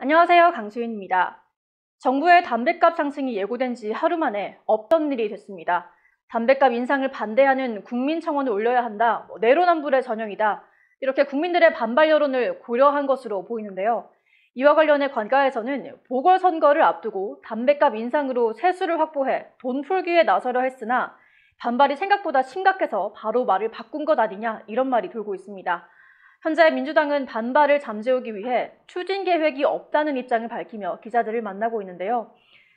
안녕하세요. 강수인입니다. 정부의 담뱃값 상승이 예고된 지 하루 만에 없던 일이 됐습니다. 담뱃값 인상을 반대하는 국민청원을 올려야 한다, 내로남불의 전형이다, 이렇게 국민들의 반발 여론을 고려한 것으로 보이는데요. 이와 관련해 관가에서는 보궐선거를 앞두고 담뱃값 인상으로 세수를 확보해 돈 풀기에 나서려 했으나 반발이 생각보다 심각해서 바로 말을 바꾼 것 아니냐, 이런 말이 돌고 있습니다. 현재 민주당은 반발을 잠재우기 위해 추진 계획이 없다는 입장을 밝히며 기자들을 만나고 있는데요.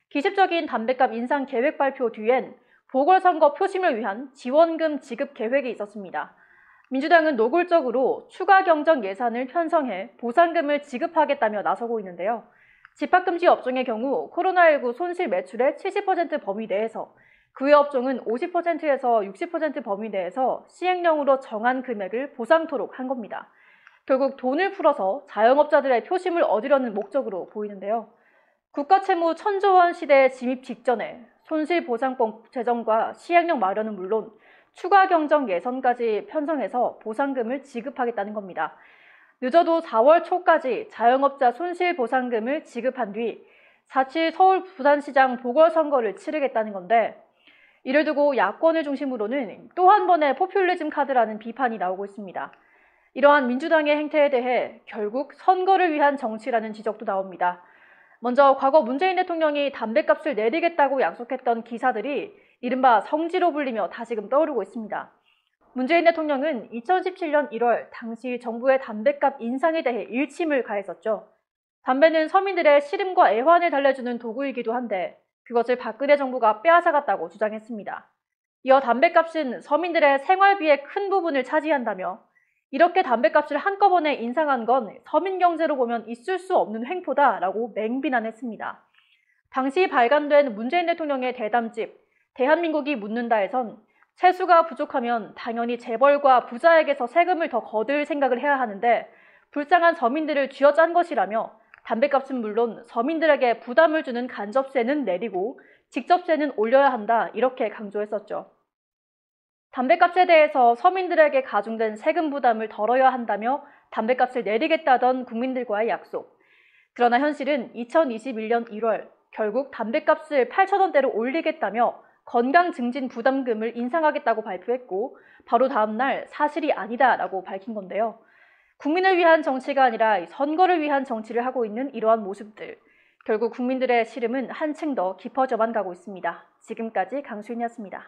기습적인 담뱃값 인상 계획 발표 뒤엔 보궐선거 표심을 위한 지원금 지급 계획이 있었습니다. 민주당은 노골적으로 추가 경정 예산을 편성해 보상금을 지급하겠다며 나서고 있는데요. 집합금지 업종의 경우 코로나19 손실 매출의 70% 범위 내에서 그 외 업종은 50%에서 60% 범위 내에서 시행령으로 정한 금액을 보상토록 한 겁니다. 결국 돈을 풀어서 자영업자들의 표심을 얻으려는 목적으로 보이는데요. 국가채무 1,000조 원 시대에 진입 직전에 손실보상법 제정과 시행령 마련은 물론 추가 경정 예산까지 편성해서 보상금을 지급하겠다는 겁니다. 늦어도 4월 초까지 자영업자 손실보상금을 지급한 뒤 4.7 서울 부산시장 보궐선거를 치르겠다는 건데, 이를 두고 야권을 중심으로는 또 한 번의 포퓰리즘 카드라는 비판이 나오고 있습니다. 이러한 민주당의 행태에 대해 결국 선거를 위한 정치라는 지적도 나옵니다. 먼저 과거 문재인 대통령이 담뱃값을 내리겠다고 약속했던 기사들이 이른바 성지로 불리며 다시금 떠오르고 있습니다. 문재인 대통령은 2017년 1월 당시 정부의 담뱃값 인상에 대해 일침을 가했었죠. 담배는 서민들의 시름과 애환을 달래주는 도구이기도 한데 그것을 박근혜 정부가 빼앗아갔다고 주장했습니다. 이어 담뱃값은 서민들의 생활비의 큰 부분을 차지한다며 이렇게 담뱃값을 한꺼번에 인상한 건 서민 경제로 보면 있을 수 없는 횡포다라고 맹비난했습니다. 당시 발간된 문재인 대통령의 대담집 대한민국이 묻는다에선 세수가 부족하면 당연히 재벌과 부자에게서 세금을 더 거둘 생각을 해야 하는데 불쌍한 서민들을 쥐어짠 것이라며 담뱃값은 물론 서민들에게 부담을 주는 간접세는 내리고 직접세는 올려야 한다, 이렇게 강조했었죠. 담뱃값에 대해서 서민들에게 가중된 세금 부담을 덜어야 한다며 담뱃값을 내리겠다던 국민들과의 약속. 그러나 현실은 2021년 1월 결국 담뱃값을 8,000원대로 올리겠다며 건강증진 부담금을 인상하겠다고 발표했고 바로 다음 날 사실이 아니다라고 밝힌 건데요. 국민을 위한 정치가 아니라 선거를 위한 정치를 하고 있는 이러한 모습들. 결국 국민들의 시름은 한층 더 깊어져만 가고 있습니다. 지금까지 강수인이었습니다.